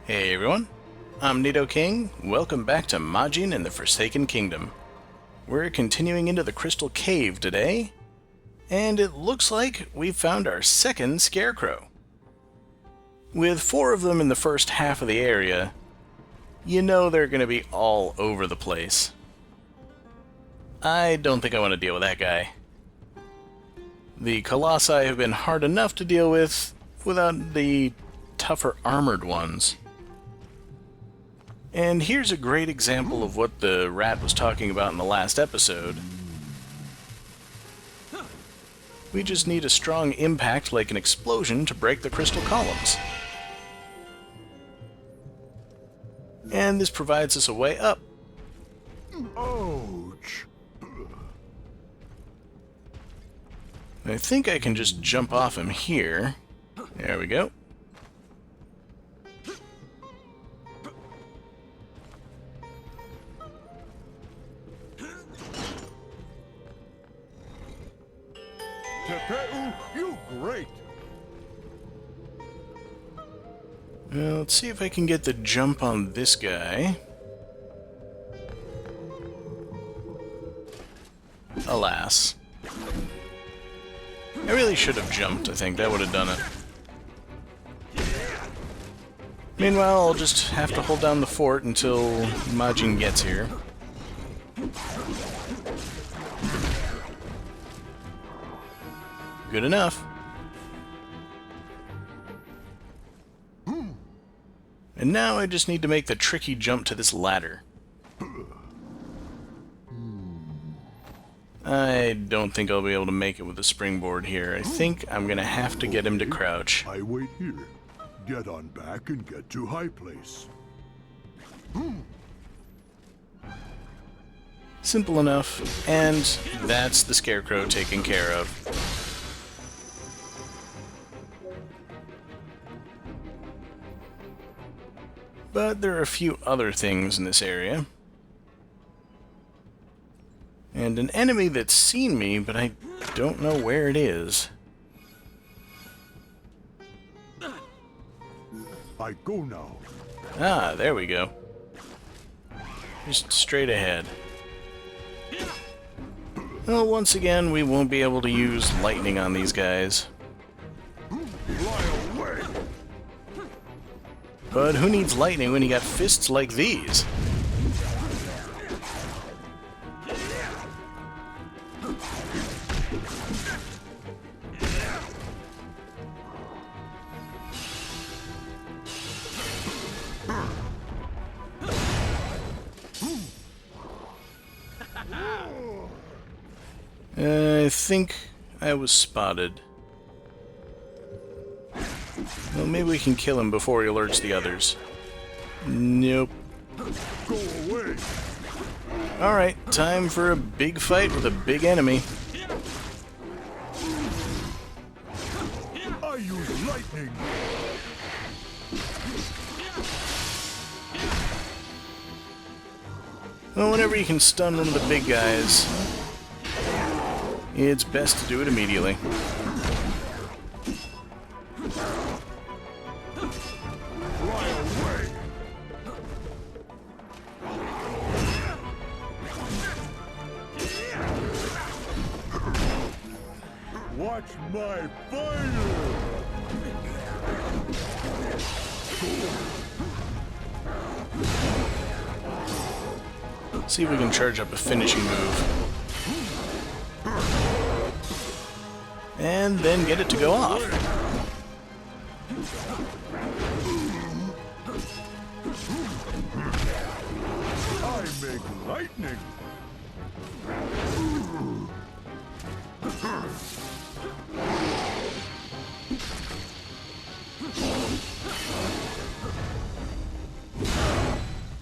Hey everyone, I'm Nido King. Welcome back to Majin and the Forsaken Kingdom. We're continuing into the Crystal Cave today, and it looks like we've found our second scarecrow. With 4 of them in the first half of the area, you know they're going to be all over the place. I don't think I want to deal with that guy. The colossi have been hard enough to deal with without the tougher armored ones. And here's a great example of what the rat was talking about in the last episode. We just need a strong impact like an explosion to break the crystal columns. And this provides us a way up. Ouch! I think I can just jump off him here. There we go. Tepeu, you great! Let's see if I can get the jump on this guy. Alas. I really should have jumped, I think. That would have done it. Meanwhile, I'll just have to hold down the fort until Majin gets here. Good enough. And now I just need to make the tricky jump to this ladder. I don't think I'll be able to make it with the springboard here. I think I'm gonna have to get him to crouch. I wait here. Get on back and get to high place. Simple enough, and that's the scarecrow taken care of. But there are a few other things in this area. And an enemy that's seen me, but I don't know where it is. I go now. Ah, there we go. Just straight ahead. Well, once again, we won't be able to use lightning on these guys. Fly away! But who needs lightning when you got fists like these? I think I was spotted. Well, maybe we can kill him before he alerts the others. Nope. Go away! Alright, time for a big fight with a big enemy. I use lightning! Well, whenever you can stun one of the big guys, it's best to do it immediately. Fly away! Watch my fire! See if we can charge up a finishing move. And then get it to go off. I make lightning!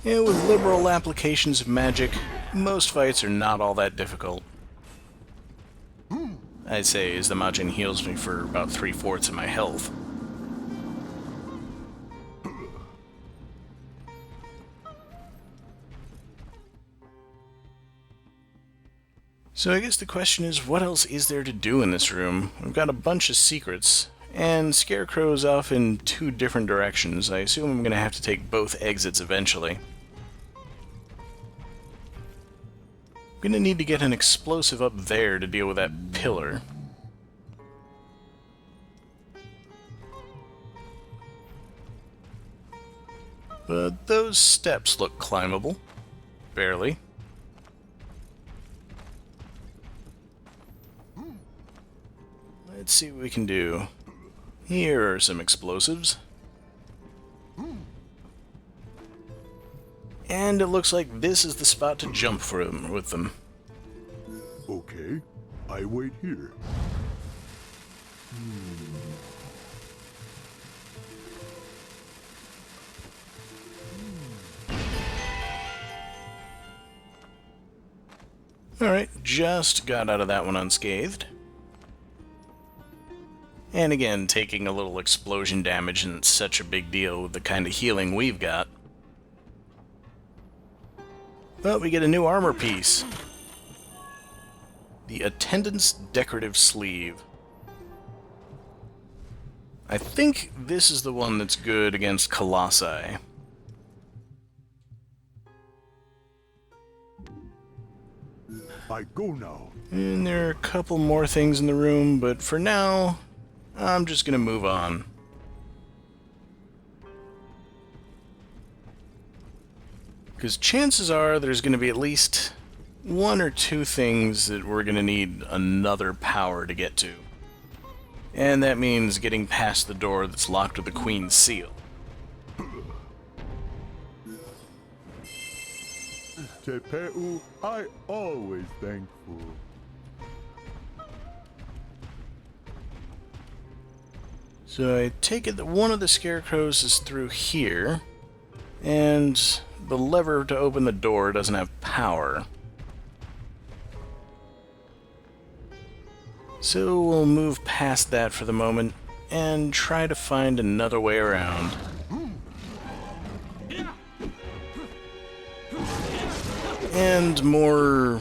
Yeah, with liberal applications of magic, most fights are not all that difficult. I'd say as the Majin heals me for about 3/4 of my health. So I guess the question is, what else is there to do in this room? We've got a bunch of secrets, And Scarecrow's off in two different directions. I assume I'm going to have to take both exits eventually. I'm going to need to get an explosive up there to deal with that pillar. But those steps look climbable. Barely. Let's see what we can do. Here are some explosives. And it looks like this is the spot to jump for them with them. Okay, I wait here. Alright, just got out of that one unscathed. And again, taking a little explosion damage isn't such a big deal with the kind of healing we've got. But we get a new armor piece. The Attendant's Decorative Sleeve. I think this is the one that's good against Colossi. I go now. And there are a couple more things in the room, but for now, I'm just gonna move on. Because chances are there's gonna be at least one or two things that we're gonna need another power to get to. And that means getting past the door that's locked with the Queen's seal. Tepeu, I always thankful. So I take it that one of the scarecrows is through here, and the lever to open the door doesn't have power. So we'll move past that for the moment and try to find another way around. And more...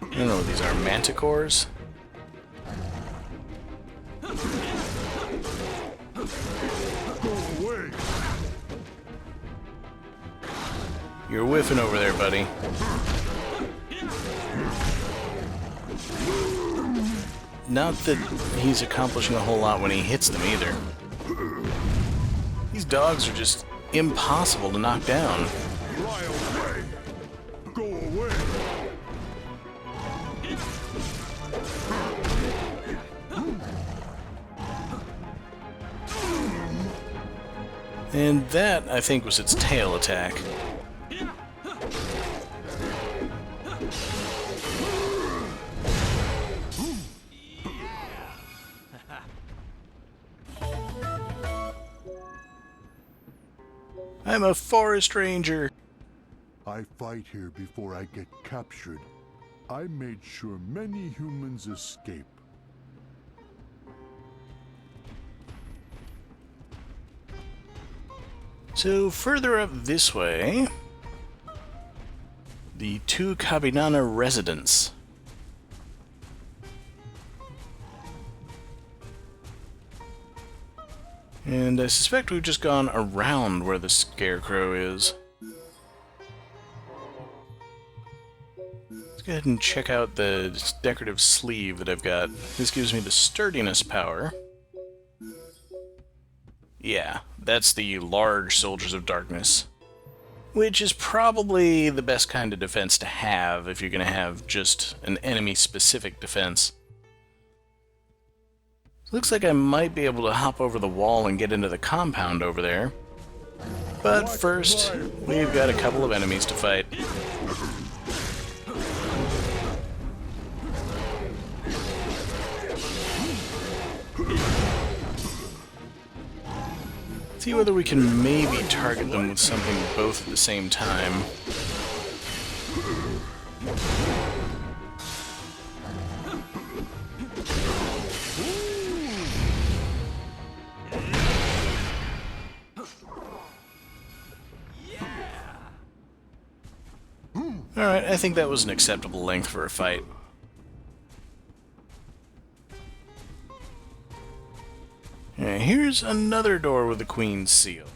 I don't know what these are, manticores? Go away. You're whiffing over there, buddy. Not that he's accomplishing a whole lot when he hits them, either. These dogs are just impossible to knock down. Fly away. Go away. And that, I think, was its tail attack. I'm a forest ranger. I fight here before I get captured. I made sure many humans escape. So further up this way, the two Cabinana residents. And I suspect we've just gone around where the scarecrow is. Let's go ahead and check out the decorative sleeve that I've got. This gives me the sturdiness power. Yeah, that's the large Soldiers of Darkness. Which is probably the best kind of defense to have if you're going to have just an enemy-specific defense. Looks like I might be able to hop over the wall and get into the compound over there. But first, we've got a couple of enemies to fight. See whether we can maybe target them with something both at the same time. Alright, I think that was an acceptable length for a fight. here's another door with the Queen's seal.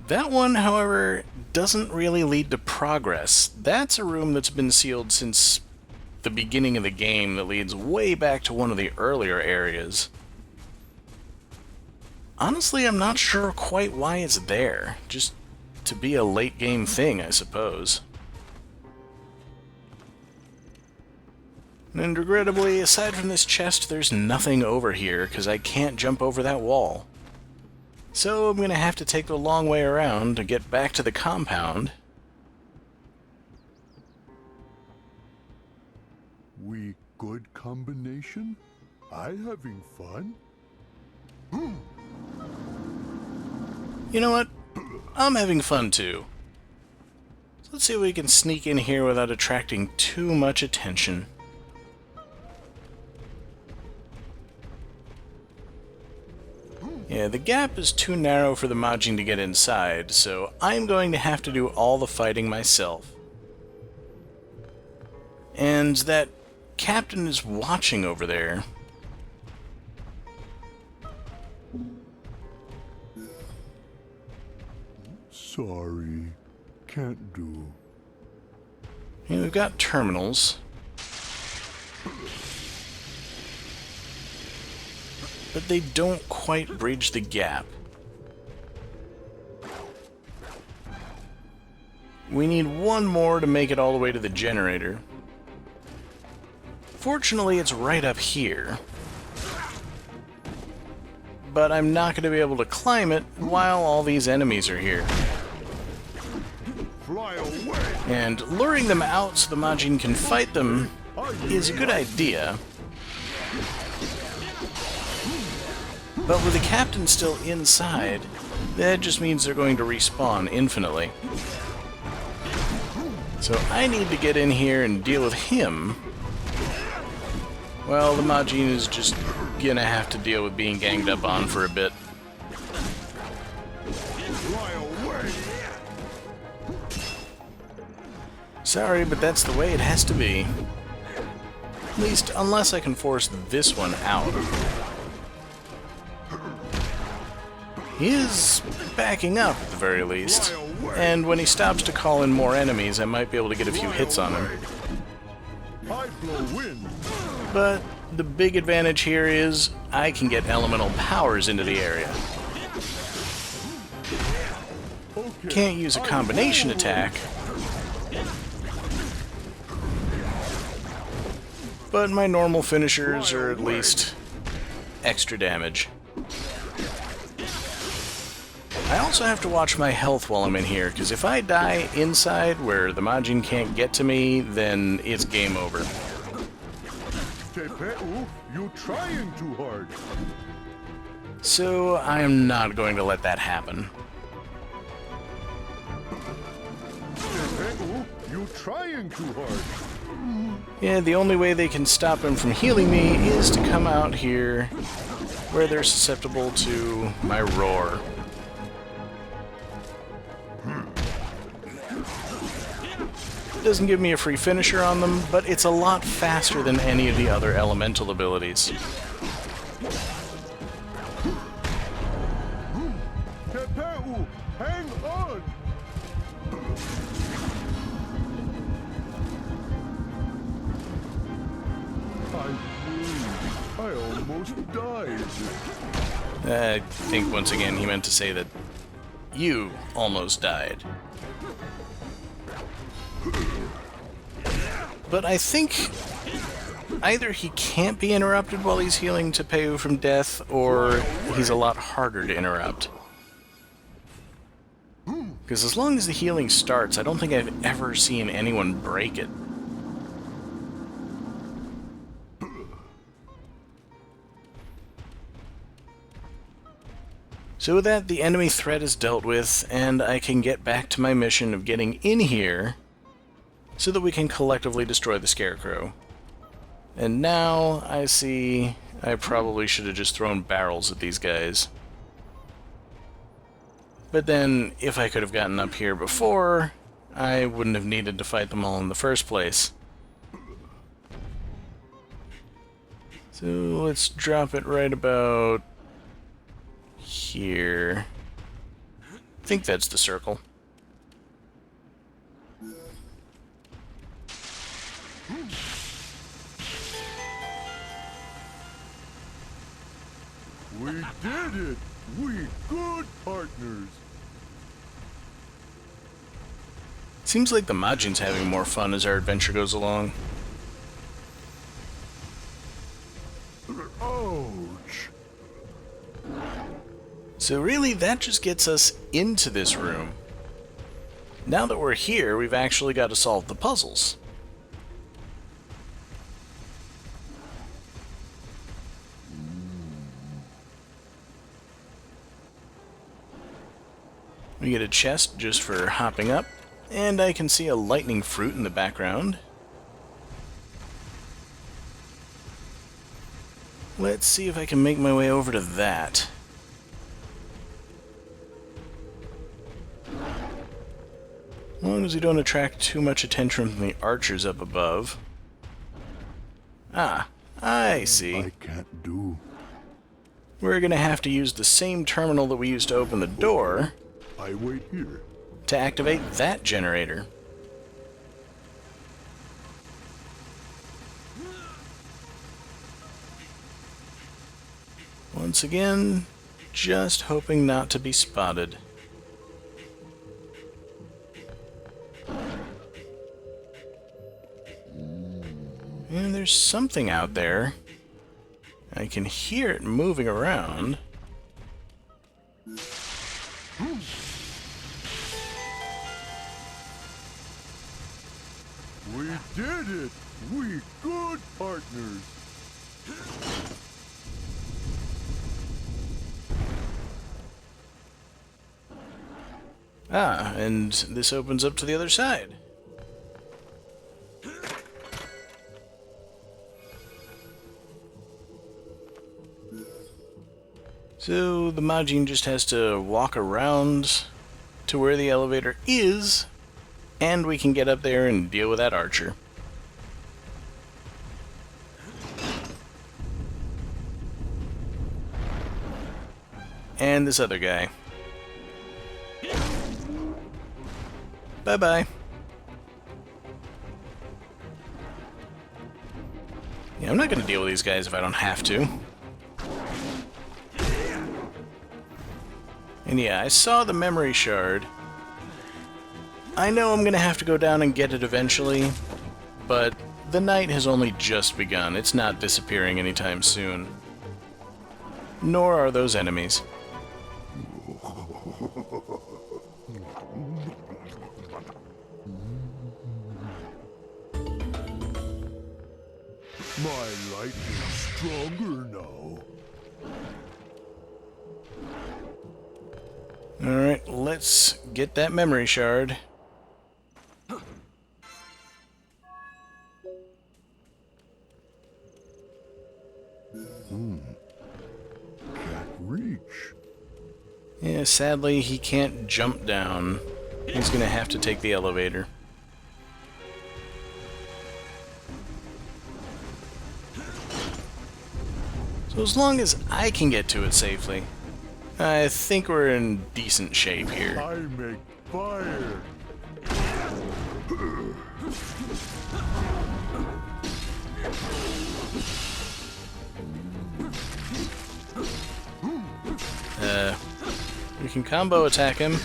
That one, however, doesn't really lead to progress. That's a room that's been sealed since the beginning of the game that leads way back to one of the earlier areas. Honestly, I'm not sure quite why it's there. Just to be a late game thing, I suppose. And regrettably, aside from this chest, there's nothing over here, because I can't jump over that wall. So I'm going to have to take the long way around to get back to the compound. We good combination? I having fun? You know what? I'm having fun too. So let's see if we can sneak in here without attracting too much attention. Yeah, the gap is too narrow for the Majin to get inside, so I'm going to have to do all the fighting myself. And that captain is watching over there. Sorry, can't do. Yeah, we've got terminals. But they don't quite bridge the gap. We need one more to make it all the way to the generator. Fortunately, it's right up here. But I'm not going to be able to climb it while all these enemies are here. Fly away! And luring them out so the Majin can fight them is a good idea. But with the captain still inside, that just means they're going to respawn infinitely. So I need to get in here and deal with him. Well, the Majin is just gonna have to deal with being ganged up on for a bit. Fly away! Sorry, but that's the way it has to be. At least, unless I can force this one out. He is backing up, at the very least. And when he stops to call in more enemies, I might be able to get a few hits on him. I blow wind. But the big advantage here is I can get elemental powers into the area. Okay. Can't use a combination attack, but my normal finishers are at least extra damage. I also have to watch my health while I'm in here, because if I die inside where the Majin can't get to me, then it's game over. Tepeu, you trying too hard. So I am not going to let that happen. Tepeu, you trying too hard. Yeah, the only way they can stop him from healing me is to come out here where they're susceptible to my roar. Doesn't give me a free finisher on them, but it's a lot faster than any of the other elemental abilities. Tepeu, hang on! I almost died. I think once again he meant to say that you almost died. But I think either he can't be interrupted while he's healing Tepeu from death, or he's a lot harder to interrupt. Because as long as the healing starts, I don't think I've ever seen anyone break it. So with that, the enemy threat is dealt with, and I can get back to my mission of getting in here so that we can collectively destroy the scarecrow. And now I see I probably should have just thrown barrels at these guys. But then, if I could have gotten up here before, I wouldn't have needed to fight them all in the first place. So let's drop it right about here. I think that's the circle. We did it! We good partners! Seems like the Majin's having more fun as our adventure goes along. Ouch! So really, that just gets us into this room. Now that we're here, we've actually got to solve the puzzles. We get a chest just for hopping up, and I can see a lightning fruit in the background. Let's see if I can make my way over to that. As long as we don't attract too much attention from the archers up above. Ah, I see. I can't do. We're gonna have to use the same terminal that we used to open the door I wait here. to activate that generator. Once again, just hoping not to be spotted. And there's something out there. I can hear it moving around. We did it! We good partners! Ah, and this opens up to the other side. So the Majin just has to walk around to where the elevator is, and we can get up there and deal with that archer. And this other guy. Bye-bye. Yeah, I'm not going to deal with these guys if I don't have to. And yeah, I saw the memory shard. I know I'm going to have to go down and get it eventually, but the night has only just begun. It's not disappearing anytime soon. Nor are those enemies. My light is stronger now. Alright, let's get that memory shard. Can't reach. Yeah, sadly, he can't jump down. He's gonna have to take the elevator. So as long as I can get to it safely, I think we're in decent shape here. I make fire. We can combo attack him.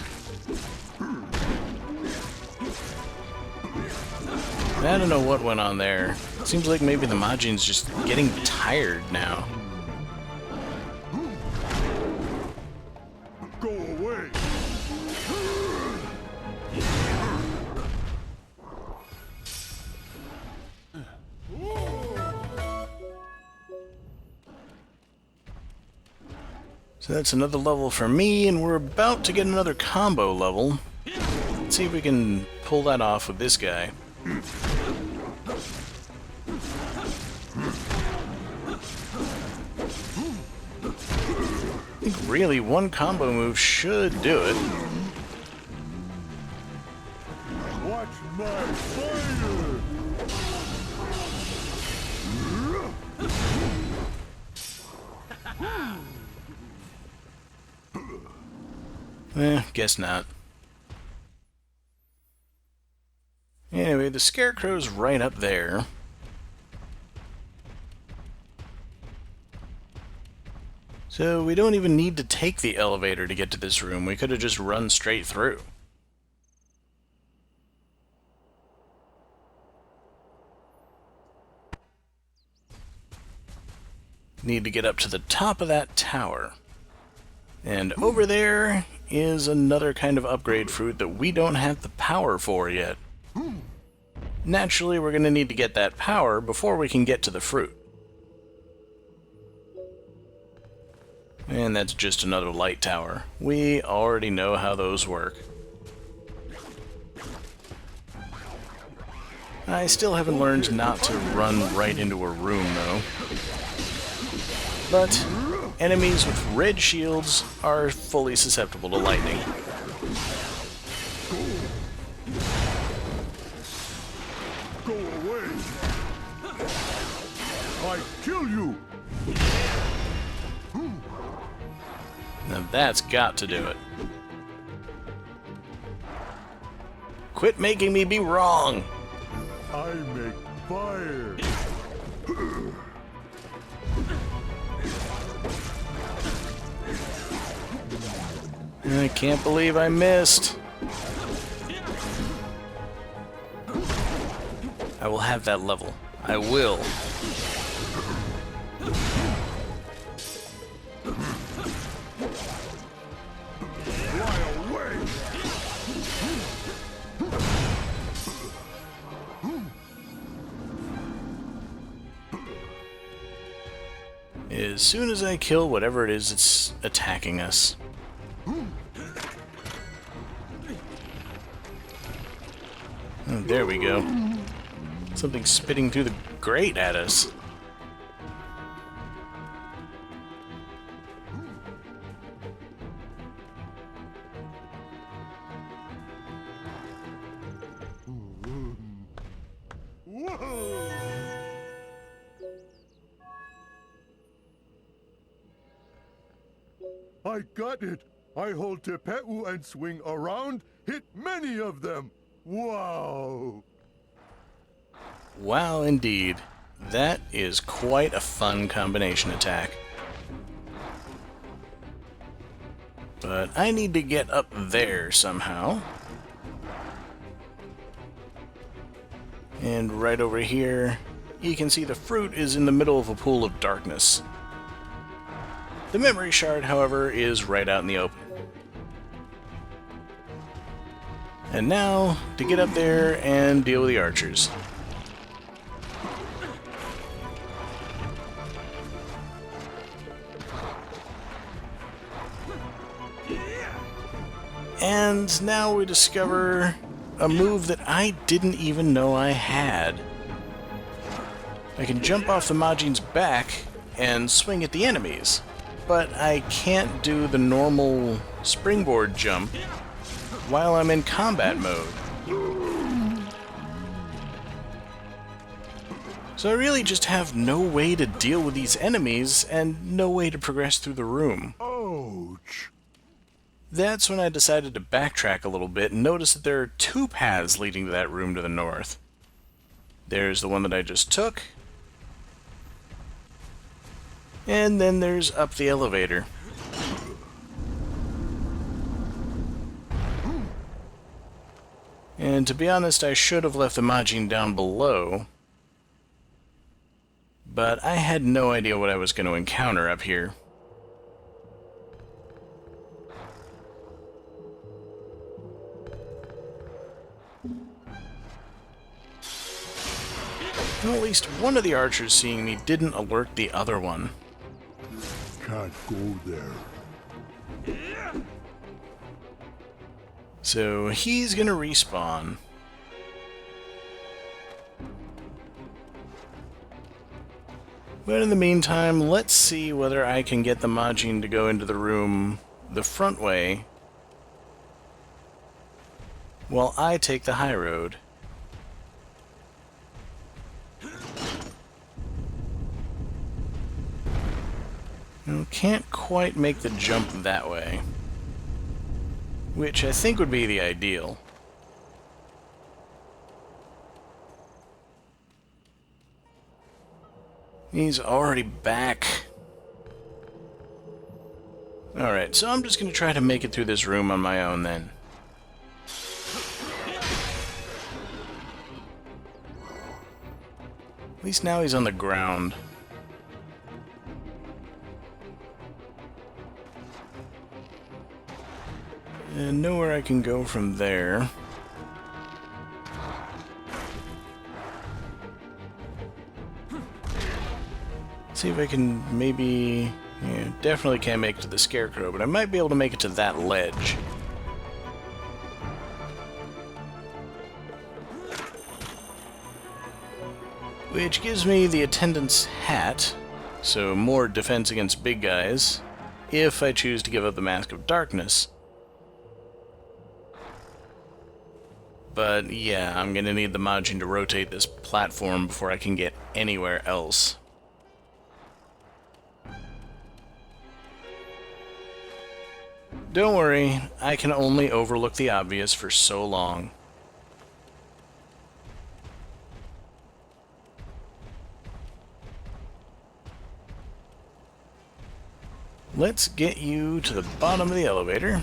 I don't know what went on there. Seems like maybe the Majin's just getting tired now. Go away. So that's another level for me, and we're about to get another combo level. Let's see if we can pull that off with this guy. I think really one combo move should do it. Watch my fire. Guess not. Anyway, the scarecrow's right up there. So we don't even need to take the elevator to get to this room. We could have just run straight through. Need to get up to the top of that tower. And over there is another kind of upgrade fruit that we don't have the power for yet. Naturally, we're going to need to get that power before we can get to the fruit. And that's just another light tower. We already know how those work. I still haven't learned not to run right into a room, though. But enemies with red shields are fully susceptible to lightning. Go away! I kill you! Now that's got to do it. Quit making me be wrong! I make fire! I can't believe I missed. I will have that level. I will. Fly away! As soon as I kill whatever it is that's attacking us. Oh, there we go. Something spitting through the grate at us. Whoa! I got it! I hold Tepe'u and swing around, hit many of them! Wow! Wow, indeed. That is quite a fun combination attack. But I need to get up there somehow. And right over here, you can see the fruit is in the middle of a pool of darkness. The memory shard, however, is right out in the open. And now, to get up there and deal with the archers. And now we discover a move that I didn't even know I had. I can jump off the Majin's back and swing at the enemies, but I can't do the normal springboard jump while I'm in combat mode. So I really just have no way to deal with these enemies and no way to progress through the room. Ouch! That's when I decided to backtrack a little bit and notice that there are two paths leading to that room to the north. There's the one that I just took, and then there's up the elevator. And to be honest, I should have left the Majin down below, but I had no idea what I was going to encounter up here. And at least one of the archers seeing me didn't alert the other one. Can't go there. So he's gonna respawn. But in the meantime, let's see whether I can get the Majin to go into the room the front way while I take the high road. Can't quite make the jump that way. which I think would be the ideal. He's already back. Alright, so I'm just going to try to make it through this room on my own then. At least now he's on the ground. And nowhere I can go from there. See if I can maybe... Yeah, definitely can't make it to the scarecrow, but I might be able to make it to that ledge. Which gives me the attendant's hat, so more defense against big guys, if I choose to give up the Mask of Darkness. But yeah, I'm gonna need the Majin to rotate this platform before I can get anywhere else. Don't worry, I can only overlook the obvious for so long. Let's get you to the bottom of the elevator.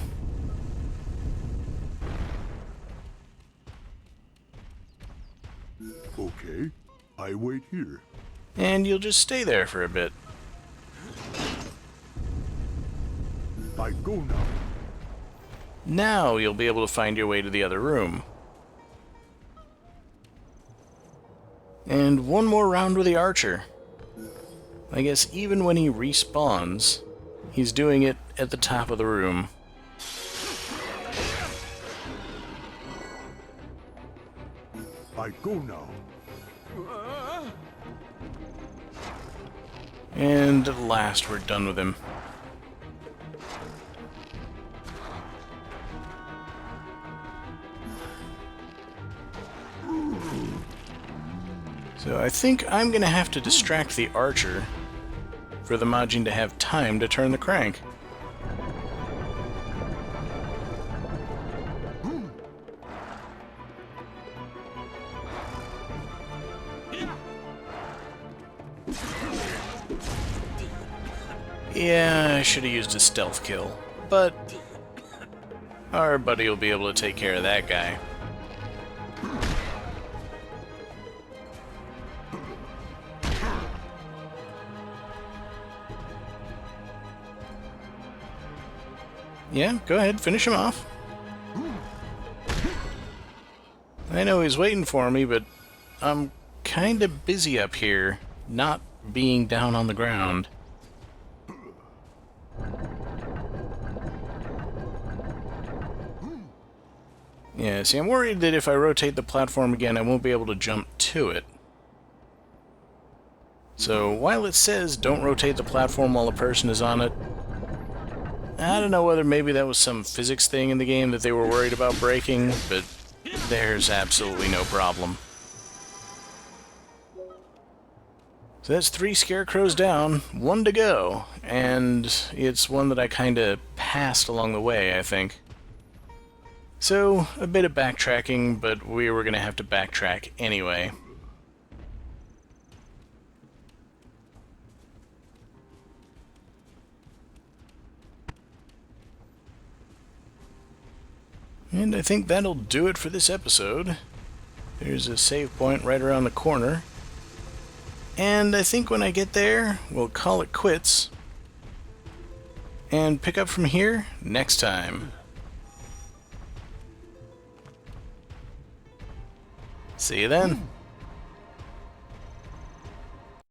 Okay, I wait here. And you'll just stay there for a bit. I go now. Now you'll be able to find your way to the other room. And one more round with the archer. I guess even when he respawns, he's doing it at the top of the room. I go now. And at last we're done with him. So I think I'm gonna have to distract the archer for the Majin to have time to turn the crank. Yeah, I should have used a stealth kill, but our buddy will be able to take care of that guy. Yeah, go ahead, finish him off. I know he's waiting for me, but I'm kinda busy up here, not being down on the ground. Yeah, see, I'm worried that if I rotate the platform again, I won't be able to jump to it. So, while it says don't rotate the platform while a person is on it, I don't know whether maybe that was some physics thing in the game that they were worried about breaking, but there's absolutely no problem. So that's 3 scarecrows down, 1 to go, and it's one that I kinda passed along the way, I think. So, a bit of backtracking, but we were gonna have to backtrack anyway. And I think that'll do it for this episode. There's a save point right around the corner. And I think when I get there, we'll call it quits. And pick up from here next time. See you then.